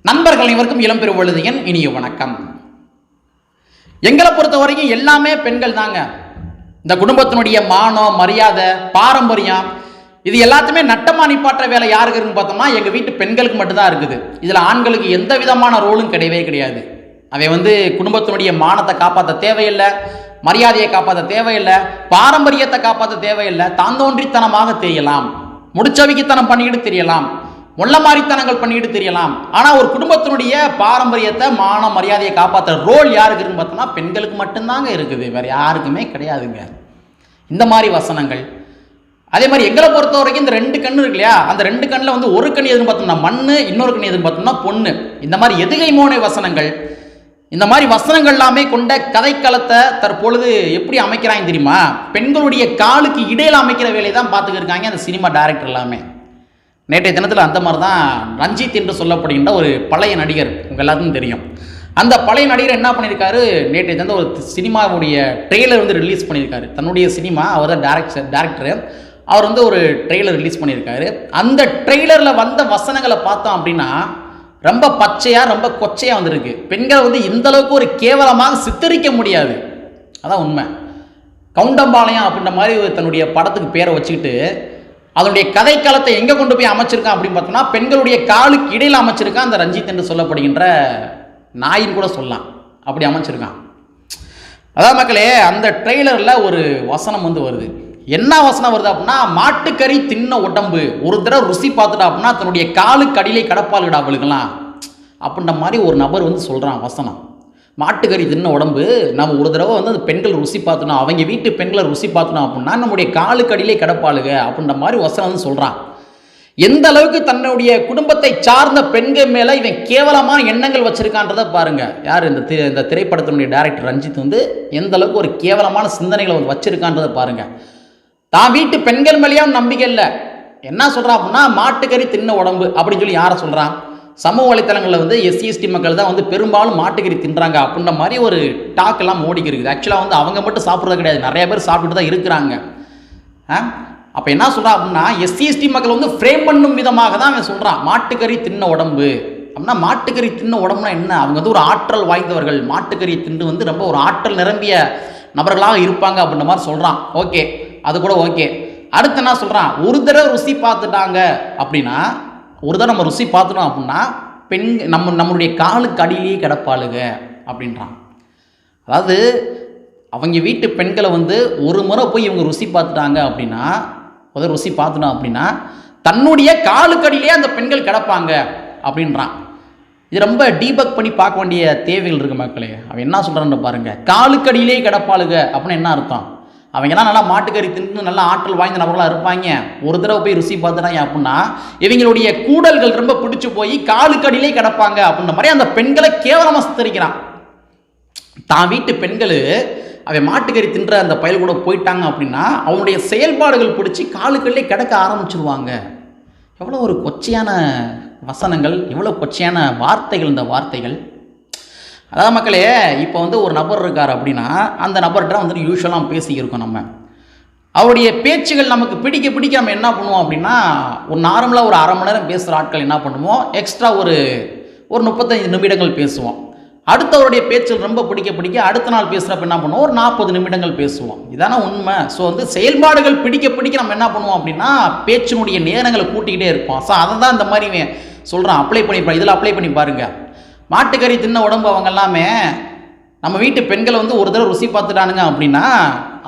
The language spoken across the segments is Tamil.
நண்பர்கள் அனைவருக்கும் இளம்பெரு வழுதியின் இனிய வணக்கம். எங்களை பொறுத்த வரைக்கும் எல்லாமே பெண்கள் தாங்க. இந்த குடும்பத்தினுடைய மானம், மரியாதை, பாரம்பரியம் இது எல்லாத்தையுமே நட்டமா நிப்பாற்ற வேலை யாருக்கு இருக்குன்னு பார்த்தோம்னா எங்கள் வீட்டு பெண்களுக்கு மட்டும்தான் இருக்குது. இதில் ஆண்களுக்கு எந்த விதமான ரோலும் கிடையவே கிடையாது. அவை குடும்பத்தினுடைய மானத்தை காப்பாற்ற தேவையில்லை, மரியாதையை காப்பாற்ற தேவையில்லை, பாரம்பரியத்தை காப்பாற்ற தேவையில்லை. தாந்தோன்றித்தனமாக தெரியலாம், முடிச்சவிக்கித்தனம் பண்ணிக்கிட்டு தெரியலாம், முள்ள மாதிரித்தனங்கள் பண்ணிட்டு தெரியலாம். ஆனால் ஒரு குடும்பத்தினுடைய பாரம்பரியத்தை, மான மரியாதையை காப்பாற்ற ரோல் யாருக்கு இருக்குன்னு பார்த்தோம்னா பெண்களுக்கு மட்டும்தாங்க இருக்குது, வேற யாருக்குமே கிடையாதுங்க. இந்த மாதிரி வசனங்கள். அதே மாதிரி எங்களை பொறுத்த வரைக்கும் இந்த ரெண்டு கண்ணு இருக்கு இல்லையா, அந்த ரெண்டு கண்ணில் ஒரு கண் எதுன்னு பார்த்தோம்னா மண்ணு, இன்னொரு கண் எதுன்னு பார்த்தோம்னா பொண்ணு. இந்த மாதிரி எதுகை மோனை வசனங்கள், இந்த மாதிரி வசனங்கள் எல்லாமே கொண்ட கதைக்களத்தை தற்பொழுது எப்படி அமைக்கிறாங்க தெரியுமா? பெண்களுடைய காலுக்கு இடையில அமைக்கிற வேலையை தான் பார்த்துக்கிட்டு இருக்காங்க அந்த சினிமா டைரக்டர் எல்லாமே. நேற்றைய தினத்தில் அந்த மாதிரி தான் ரஞ்சித் என்று சொல்லப்படுகின்ற ஒரு பழைய நடிகர், உங்கள் எல்லாத்துக்கும் தெரியும். அந்த பழைய நடிகர் என்ன பண்ணியிருக்காரு, நேற்றைய தினத்தில் ஒரு சினிமாவுடைய ட்ரெய்லர் ரிலீஸ் பண்ணியிருக்காரு. தன்னுடைய சினிமா, அவர் தான் டேரக்டரு. அவர் ஒரு ட்ரெய்லர் ரிலீஸ் பண்ணியிருக்காரு. அந்த ட்ரெய்லரில் வந்த வசனங்களை பார்த்தோம் அப்படின்னா ரொம்ப பச்சையாக, ரொம்ப கொச்சையாக வந்திருக்கு. பெண்களை இந்த அளவுக்கு ஒரு கேவலமாக சித்தரிக்க முடியாது, அதான் உண்மை. கவுண்டம்பாளையம் அப்படின்ற மாதிரி தன்னுடைய படத்துக்கு பேரை வச்சுக்கிட்டு அதனுடைய கதைக்களத்தை எங்கே கொண்டு போய் அமைச்சிருக்கான் அப்படின்னு பார்த்தோம்னா பெண்களுடைய காலுக்கு இடையில் அமைச்சிருக்கான். அந்த ரஞ்சித் என்று சொல்லப்படுகின்ற நாயின் கூட சொல்லலாம், அப்படி அமைச்சிருக்கான். அதாவது மக்களே, அந்த ட்ரெய்லரில் ஒரு வசனம் வருது. என்ன வசனம் வருது அப்படின்னா, மாட்டுக்கறி தின்ன உடம்பு ஒரு தடவை ருசி பார்த்துட்டா அப்படின்னா தன்னுடைய காலுக்கு அடியிலே கடப்பாளுடா அவளுக்கலாம் அப்படின்ற மாதிரி ஒரு நபர் சொல்கிறான் வசனம். மாட்டுக்கறி தின்ன உடம்பு நம்ம ஒரு தடவை அந்த பெண்கள் ருசி பார்த்தோம், அவங்க வீட்டு பெண்களை ருசி பார்த்தோம் அப்படின்னா நம்முடைய காலுக்கு அடியிலே கிடப்பாளுங்க அப்படின்ற மாதிரி வசனம் சொல்கிறான். எந்த அளவுக்கு தன்னுடைய குடும்பத்தை சார்ந்த பெண்கள் மேலே இவன் கேவலமான எண்ணங்கள் வச்சிருக்கான்றதை பாருங்க. யார் இந்த திரைப்படத்தினுடைய டைரக்டர் ரஞ்சித் எந்த அளவுக்கு ஒரு கேவலமான சிந்தனைகளை வச்சிருக்கான்றதை பாருங்க. தான் வீட்டு பெண்கள் மேலேயும் நம்பிக்கை இல்லை. என்ன சொல்கிறான் அப்படின்னா மாட்டுக்கறி தின்ன உடம்பு அப்படின்னு சொல்லி யாரை சொல்கிறான்? சமூக வலைத்தளங்களில் எஸ்சி எஸ்டி மக்கள் தான் பெரும்பாலும் மாட்டுக்கறி தின்றாங்க அப்படின்ற மாதிரி ஒரு டாக் எல்லாம் ஓடிக்கு இருக்குது. ஆக்சுவலாக அவங்க மட்டும் சாப்பிட்றது கிடையாது, நிறைய பேர் சாப்பிட்டு தான் இருக்கிறாங்க. அப்போ என்ன சொல்கிறான் அப்படின்னா எஸ்சி எஸ்டி மக்கள் ஃப்ரேம் பண்ணும் விதமாக தான் அவன் சொல்கிறான் மாட்டுக்கறி தின்ன உடம்பு அப்படின்னா. மாட்டுக்கறி தின்ன உடம்புனா என்ன? அவங்க ஒரு ஆற்றல் வாய்ந்தவர்கள், மாட்டுக்கறி தின்னு ரொம்ப ஒரு ஆற்றல் நிரம்பிய நபர்களாக இருப்பாங்க அப்படின்ற மாதிரி சொல்கிறான். ஓகே, அது கூட ஓகே. அடுத்து என்ன சொல்கிறான், ஒரு தடவை ருசி பார்த்துட்டாங்க அப்படின்னா, ஒரு தடவை நம்ம ருசி பார்த்துட்டோம் அப்படின்னா நம்மளுடைய காலுக்கு அடியிலேயே கிடப்பாளுங்க அப்படின்றான். அதாவது அவங்க வீட்டு பெண்களை ஒரு முறை போய் இவங்க ருசி பார்த்துட்டாங்க அப்படின்னா, ருசி பார்த்துட்டோம் அப்படின்னா தன்னுடைய காலுக்கு அடியிலேயே அந்த பெண்கள் கிடப்பாங்க அப்படின்றான். இது ரொம்ப டீபக் பண்ணி பார்க்க வேண்டிய தேவைகள் இருக்குது மக்களே. அவன் என்ன சொல்கிறான்னு பாருங்க. காலுக்கு அடியிலேயே கிடப்பாளுங்க அப்படின்னு என்ன அர்த்தம்? அவங்கெல்லாம் நல்லா மாட்டுக்கறி தின்னு நல்லா ஆற்றல் வாய்ந்த நபர்களாக இருப்பாங்க. ஒரு தடவை போய் ருசி பார்த்துட்டாங்க அப்படின்னா இவங்களுடைய கூடல்கள் ரொம்ப பிடிச்சி போய் காலுக்கடியிலே கிடப்பாங்க அப்படின்ற மாதிரி அந்த பெண்களை கேவலமாக சித்தரிக்கிறான். தான் வீட்டு பெண்கள் அவன் மாட்டுக்கறி தின்ற அந்த பயல் கூட போயிட்டாங்க அப்படின்னா அவனுடைய செயல்பாடுகள் பிடிச்சி காலுக்கடியிலே கிடக்க ஆரம்பிச்சிருவாங்க. எவ்வளோ ஒரு கொச்சையான வசனங்கள், எவ்வளோ கொச்சையான வார்த்தைகள் இந்த வார்த்தைகள். அதாவது மக்களே, இப்போ ஒரு நபர் இருக்கார் அப்படின்னா அந்த நபர்கிட்ட யூஸ்வலாக பேசிக்கிருக்கோம். நம்ம அவருடைய பேச்சுகள் நமக்கு பிடிக்க நம்ம என்ன பண்ணுவோம் அப்படின்னா ஒரு நார்மலாக ஒரு அரை மணி நேரம் பேசுகிற ஆட்கள் என்ன பண்ணுவோம், எக்ஸ்ட்ரா ஒரு 35 நிமிடங்கள் பேசுவோம். அடுத்தவருடைய பேச்சுகள் ரொம்ப பிடிக்க அடுத்த நாள் பேசுகிறப்ப என்ன பண்ணுவோம், ஒரு 40 நிமிடங்கள் பேசுவோம். இதான உண்மை. ஸோ செயல்பாடுகள் பிடிக்க நம்ம என்ன பண்ணுவோம் அப்படின்னா பேச்சினுடைய நேரங்களை கூட்டிக்கிட்டே இருப்போம். ஸோ அதை தான் இந்த மாதிரி சொல்கிறான். அப்ளை பண்ணி இதில் அப்ளை பண்ணி பாருங்கள். மாட்டுக்கறி தின்ன உடம்பு அவங்க எல்லாமே நம்ம வீட்டு பெண்களை ஒரு தடவை ருசி பார்த்துட்டானுங்க அப்படின்னா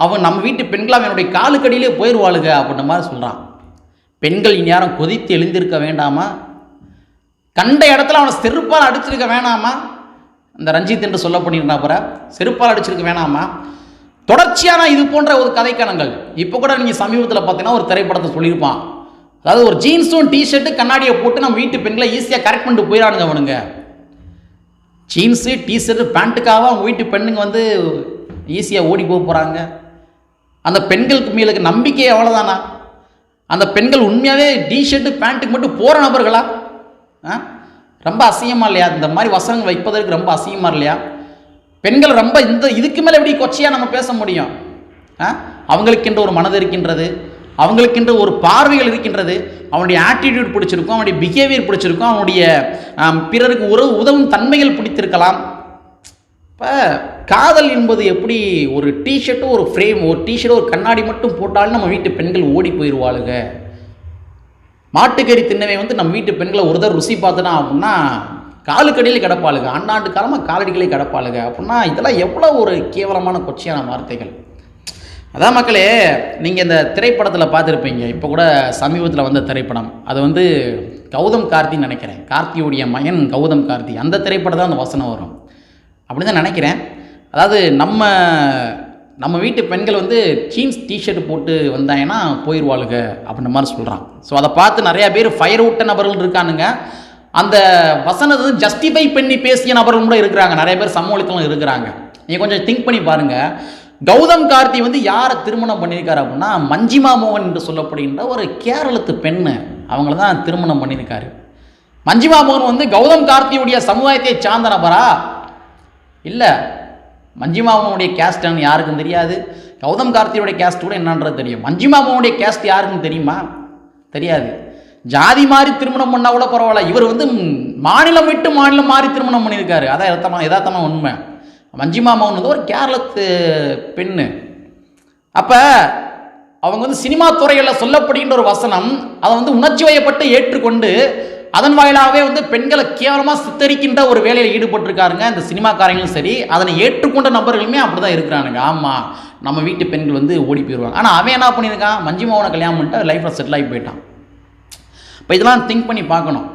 அவன் நம்ம வீட்டு பெண்கள் அவனுடைய காலுக்கடியிலே போயிடுவாளுங்க அப்படின்ற மாதிரி சொல்கிறான். பெண்கள் இந்நேரம் கொதித்து எழுந்திருக்க வேண்டாமா? கண்ட இடத்துல அவனை செருப்பால் அடிச்சிருக்க வேணாமா? இந்த ரஞ்சித் என்று சொல்லப்படுகிறா போற செருப்பால் அடிச்சிருக்க வேணாமா? தொடர்ச்சியான இது போன்ற ஒரு கதைக்கணங்கள். இப்போ கூட நீங்கள் சமீபத்தில் பார்த்தீங்கன்னா ஒரு திரைப்படத்தை சொல்லியிருப்பான். அதாவது ஒரு ஜீன்ஸும் டிஷர்ட்டு கண்ணாடியை போட்டு நம்ம வீட்டு பெண்களை ஈஸியாக கரெக்ட் பண்ணிட்டு போயிடானுங்க அவனுங்க. ஜீன்ஸு டிஷர்ட்டு பேண்ட்டுக்காக அவங்க வீட்டு பெண்ணுங்க ஈஸியாக ஓடி போகிறாங்க. அந்த பெண்களுக்கு மேலுக்கு நம்பிக்கை எவ்வளோதானா? அந்த பெண்கள் உண்மையாகவே டிஷர்ட்டு பேண்ட்டுக்கு மட்டும் போகிற நபர்களா? ரொம்ப அசிங்கமாக இல்லையா? இந்த மாதிரி வசனங்கள் வைப்பதற்கு ரொம்ப அசிங்கமாக இல்லையா? பெண்கள் ரொம்ப இதுக்கு மேலே எப்படி கொச்சையாக நம்ம பேச முடியும்? அவங்களுக்கென்று ஒரு மனது இருக்கின்றது, அவங்களுக்கென்று ஒரு பார்வைகள் இருக்கின்றது, அவனுடைய ஆட்டிடியூட் பிடிச்சிருக்கும், அவனுடைய பிஹேவியர் பிடிச்சிருக்கும், அவனுடைய பிறருக்கு உதவும் தன்மைகள் பிடித்திருக்கலாம். இப்போ காதல் என்பது எப்படி ஒரு டிஷர்ட்டும் ஒரு ஃப்ரேம், ஒரு டிஷர்ட் ஒரு கண்ணாடி மட்டும் போட்டாலும் நம்ம வீட்டு பெண்கள் ஓடி போயிடுவாளுங்க. மாட்டுக்கறி தின்னவை நம்ம வீட்டு பெண்களை ஒரு தடவை ருசி பார்த்தனா அப்படின்னா காலுக்கடியில் கிடப்பாளுங்க, ஆண்டாண்டு காலமாக காலடிகளே கிடப்பாளுங்க அப்படின்னா இதெல்லாம் எவ்வளோ ஒரு கேவலமான கொச்சையான வார்த்தைகள். அதான் மக்களே, நீங்கள் இந்த திரைப்படத்தில் பார்த்துருப்பீங்க, இப்போ கூட சமீபத்தில் வந்த திரைப்படம், அது கௌதம் கார்த்தின்னு நினைக்கிறேன், கார்த்தியுடைய மகன் கௌதம் கார்த்தி, அந்த திரைப்படம் தான் அந்த வசனம் வரும் அப்படின்னு தான் நினைக்கிறேன். அதாவது நம்ம வீட்டு பெண்கள் ஜீன்ஸ் டிஷர்ட் போட்டு வந்தாங்கன்னா போயிடுவாளுங்க அப்படின்ற மாதிரி சொல்கிறான். ஸோ அதை பார்த்து நிறையா பேர் ஃபயர் விட்ட நபர்கள் இருக்கானுங்க, அந்த வசனத்தை ஜஸ்டிஃபை பண்ணி பேசிய நபர்கள் கூட இருக்கிறாங்க, நிறைய பேர் சமூகத்திலும் இருக்கிறாங்க. நீங்கள் கொஞ்சம் திங்க் பண்ணி பாருங்கள். கௌதம் கார்த்தி யாரை திருமணம் பண்ணியிருக்காரு அப்படின்னா மஞ்சிமா மோகன் என்று சொல்லப்படுகின்ற ஒரு கேரளத்து பெண்ணு, அவங்கள தான் திருமணம் பண்ணியிருக்காரு. மஞ்சிமா மோகன் கௌதம் கார்த்தியுடைய சமுதாயத்தை சார்ந்த நபரா? இல்லை. மஞ்சிமா மோகனுடைய கேஸ்ட்னு யாருக்கும் தெரியாது, கௌதம் கார்த்தியுடைய கேஸ்ட் கூட என்னன்றது தெரியும். மஞ்சிமா மோகனுடைய கேஸ்ட் யாருக்கும் தெரியுமா? தெரியாது. ஜாதி மாறி திருமணம் பண்ணால் கூட பரவாயில்ல, இவர் மாநிலம் விட்டு மாநிலம் மாறி திருமணம் பண்ணியிருக்காரு. அதான் யதார்த்தமாக உண்மை. மஞ்சிமா மோகன் ஒரு கேரளத்து பெண்ணு. அப்போ அவங்க சினிமா துறையில் சொல்லப்படுகின்ற ஒரு வசனம், அதை உணர்ச்சி வயப்பட்டு ஏற்றுக்கொண்டு அதன் வாயிலாகவே பெண்களை கேவலமாக சித்தரிக்கின்ற ஒரு வேலையில் ஈடுபட்டிருக்காருங்க இந்த சினிமாக்காரங்களும் சரி, அதனை ஏற்றுக்கொண்ட நபர்களுமே அப்படி தான் இருக்கிறானுங்க. ஆமாம், நம்ம வீட்டு பெண்கள் ஓடி போயிடுவாங்க. ஆனால் அவன் என்ன பண்ணியிருக்கான், மஞ்சிமா மோகனை கல்யாணம் பண்ணிட்டு லைஃப்பில் செட்டில் ஆகி போயிட்டான். இப்போ இதெல்லாம் திங்க் பண்ணி பார்க்கணும்.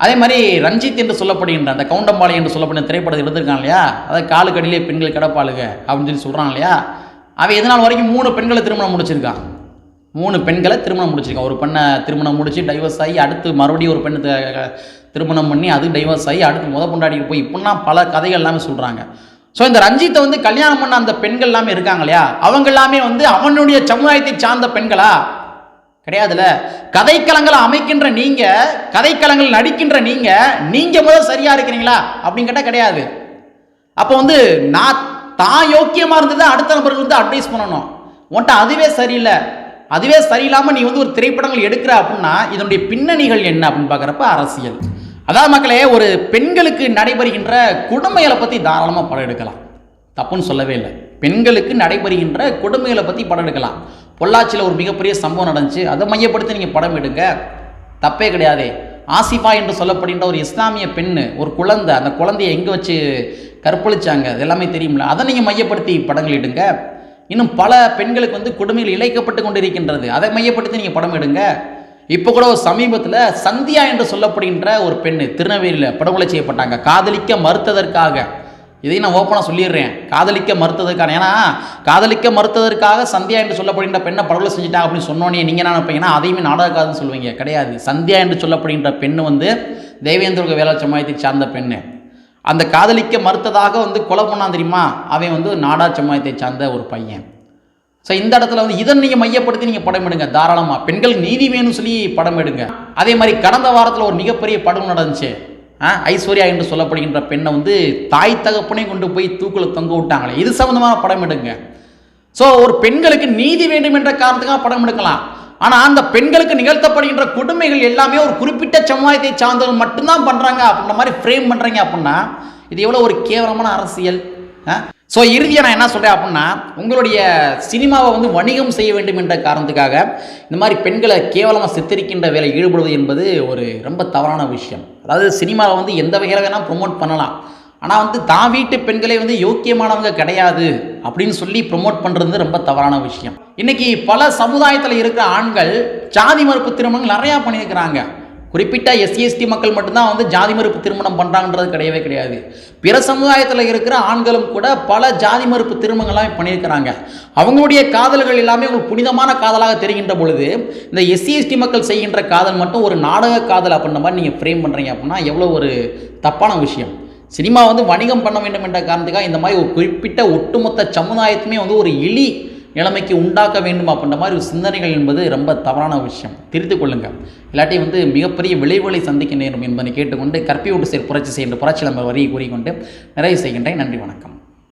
அதே மாதிரி ரஞ்சித் என்று சொல்லப்படுகின்ற அந்த கவுண்டம்பாளை என்று சொல்லப்படுகிற திரைப்படத்தை எடுத்திருக்கான் இல்லையா, அதாவது காலுக்கடியிலே பெண்கள் கிடப்பாளுங்க அப்படின்னு சொல்கிறான் இல்லையா, அவன் எதனால் வரைக்கும் 3 பெண்களை திருமணம் முடிச்சிருக்கான். 3 பெண்களை திருமணம் முடிச்சிருக்கான். ஒரு பெண்ணை திருமணம் முடிச்சு டைவர்ஸ் ஆகி அடுத்து மறுபடியும் ஒரு பெண்ணை திருமணம் பண்ணி அது டைவர்ஸ் ஆகி அடுத்து பொண்டாட்டிக்கு போய் இப்படின்னா பல கதைகள் எல்லாமே சொல்கிறாங்க. ஸோ இந்த ரஞ்சித்தை கல்யாணம் பண்ண அந்த பெண்கள் எல்லாமே இருக்காங்க இல்லையா, அவங்க எல்லாமே அவனுடைய சமுதாயத்தை சார்ந்த பெண்களா? கிடையாதுல. கதைக்களங்களை அமைக்கின்ற நீங்க, கதைக்களங்கள் நடிக்கின்ற நீங்க முதல் சரியா இருக்கிறீங்களா அப்படின்னு கேட்டால் கிடையாது. அப்போ நான் தான் யோக்கியமாக இருந்தது அடுத்த நபர்கள் அட்வைஸ் பண்ணணும். உன்ட்ட அதுவே சரியில்லை, அதுவே சரியில்லாமல் நீ ஒரு திரைப்படங்கள் எடுக்கிற அப்படின்னா இதனுடைய பின்னணிகள் என்ன அப்படின்னு பார்க்குறப்ப அரசியல். அதாவது மக்களே, ஒரு பெண்களுக்கு நடைபெறுகின்ற கொடுமைகளை பற்றி தாராளமாக படம் எடுக்கலாம், தப்புன்னு சொல்லவே இல்லை. பெண்களுக்கு நடைபெறுகின்ற கொடுமைகளை பற்றி படம் எடுக்கலாம். பொள்ளாச்சியில் ஒரு மிகப்பெரிய சம்பவம் நடந்துச்சு, அதை மையப்படுத்தி நீங்கள் படம் எடுங்க, தப்பே கிடையாது. ஆசிஃபா என்று சொல்லப்படுகின்ற ஒரு இஸ்லாமிய பெண்ணு, ஒரு குழந்தை, அந்த குழந்தையை எங்கே வச்சு கற்பழிச்சாங்க அது எல்லாமே தெரியும்ல, அதை நீங்கள் மையப்படுத்தி படங்கள் எடுங்க. இன்னும் பல பெண்களுக்கு கொடுமையில் இழைக்கப்பட்டு கொண்டிருக்கின்றது, அதை மையப்படுத்தி நீங்கள் படம் எடுங்க. இப்போ கூட ஒரு சமீபத்தில் சந்தியா என்று சொல்லப்படுகின்ற ஒரு பெண்ணு திருநெல்வேலியில் படுகொலை செய்யப்பட்டாங்க, காதலிக்க மறுத்ததற்காக. இதையும் நான் ஓப்பனாக சொல்லிடுறேன், காதலிக்க மறுத்ததற்கான. ஏன்னா காதலிக்க மறுத்ததற்காக சந்தியா என்று சொல்லப்படுகின்ற பெண்ணை படுகொலை செஞ்சுட்டாங்க அப்படின்னு சொன்னோன்னே நீங்கள் என்ன நினைப்பீங்கன்னா அதையுமே நாடகக்காதுன்னு சொல்லுவீங்க. கிடையாது. சந்தியா என்று சொல்லப்படுகின்ற பெண்ணு தேவேந்திர வேளாண் சமுதாயத்தை சார்ந்த பெண்ணு. அந்த காதலிக்க மறுத்ததாக கொலை பண்ணான் தெரியுமா, அவன் நாடார் சமுதாயத்தை சார்ந்த ஒரு பையன். ஸோ இந்த இடத்துல இதை நீங்கள் மையப்படுத்தி நீங்கள் படம் எடுங்க தாராளமாக. பெண்கள் நீதி வேணும்னு சொல்லி படம் எடுங்க. அதே மாதிரி கடந்த வாரத்தில் ஒரு மிகப்பெரிய படம் நடந்துச்சு, ஐஸ்வர்யா என்று சொல்லப்படுகின்ற பெண்ணை தாய் தகப்பனே கொண்டு போய் தூக்கில் தொங்க விட்டாங்களே, இது சம்மந்தமான படம் எடுங்க. ஸோ ஒரு பெண்களுக்கு நீதி வேண்டும் என்ற காரணத்துக்காக படம் எடுக்கலாம். ஆனால் அந்த பெண்களுக்கு நிகழ்த்தப்படுகின்ற கொடுமைகள் எல்லாமே ஒரு குறிப்பிட்ட சமுதாயத்தை சார்ந்தவர்கள் மட்டும்தான் பண்ணுறாங்க அப்படின்ற மாதிரி ஃப்ரேம் பண்ணுறீங்க அப்படின்னா இது எவ்வளோ ஒரு கேவலமான அரசியல். ஸோ இறுதியாக நான் என்ன சொல்கிறேன் அப்படின்னா, உங்களுடைய சினிமாவை வணிகம் செய்ய வேண்டும் என்ற காரணத்துக்காக இந்த மாதிரி பெண்களை கேவலமாக சித்தரிக்கின்ற வேலை ஈடுபடுவது என்பது ஒரு ரொம்ப தவறான விஷயம். அதாவது சினிமாவை எந்த வகையில் வேணால் ப்ரொமோட் பண்ணலாம், ஆனால் தான் வீட்டு பெண்களே யோக்கியமானவங்க கிடையாது அப்படின்னு சொல்லி ப்ரொமோட் பண்ணுறது ரொம்ப தவறான விஷயம். இன்றைக்கி பல சமுதாயத்தில் இருக்கிற ஆண்கள் ஜாதி மறுப்பு திருமணங்கள் நிறையா பண்ணியிருக்கிறாங்க. குறிப்பிட்ட SC/ST மக்கள் மட்டும்தான் ஜாதி மறுப்பு திருமணம் பண்ணுறாங்கன்றது கிடையவே கிடையாது. பிற சமுதாயத்தில் இருக்கிற ஆண்களும் கூட பல ஜாதி மறுப்பு திருமணங்கள்லாம் பண்ணியிருக்கிறாங்க. அவங்களுடைய காதல்கள் எல்லாமே ஒரு புனிதமான காதலாக தெரிகின்ற பொழுது இந்த SC/ST மக்கள் செய்கின்ற காதல் மட்டும் ஒரு நாடக காதல் அப்படின்ற மாதிரி நீங்கள் ஃப்ரேம் பண்ணுறீங்க அப்படின்னா எவ்வளோ ஒரு தப்பான விஷயம். சினிமா வணிகம் பண்ண வேண்டும் என்ற காரணத்துக்காக இந்த மாதிரி ஒரு குறிப்பிட்ட ஒட்டுமொத்த சமுதாயத்துமே ஒரு இழி நிலைமைக்கு உண்டாக்க வேண்டும் அப்படின்ற மாதிரி ஒரு சிந்தனைகள் என்பது ரொம்ப தவறான விஷயம். திருத்திக் கொள்ளுங்கள், இல்லாட்டி மிகப்பெரிய விளைவுகளை சந்திக்க நேரும் என்பதை கேட்டுக்கொண்டு கற்பி விட்டு புரட்சி செய்கின்ற புரட்சி நம்ம வரியை கூறிக்கொண்டு நிறைவு செய்கின்றேன். நன்றி, வணக்கம்.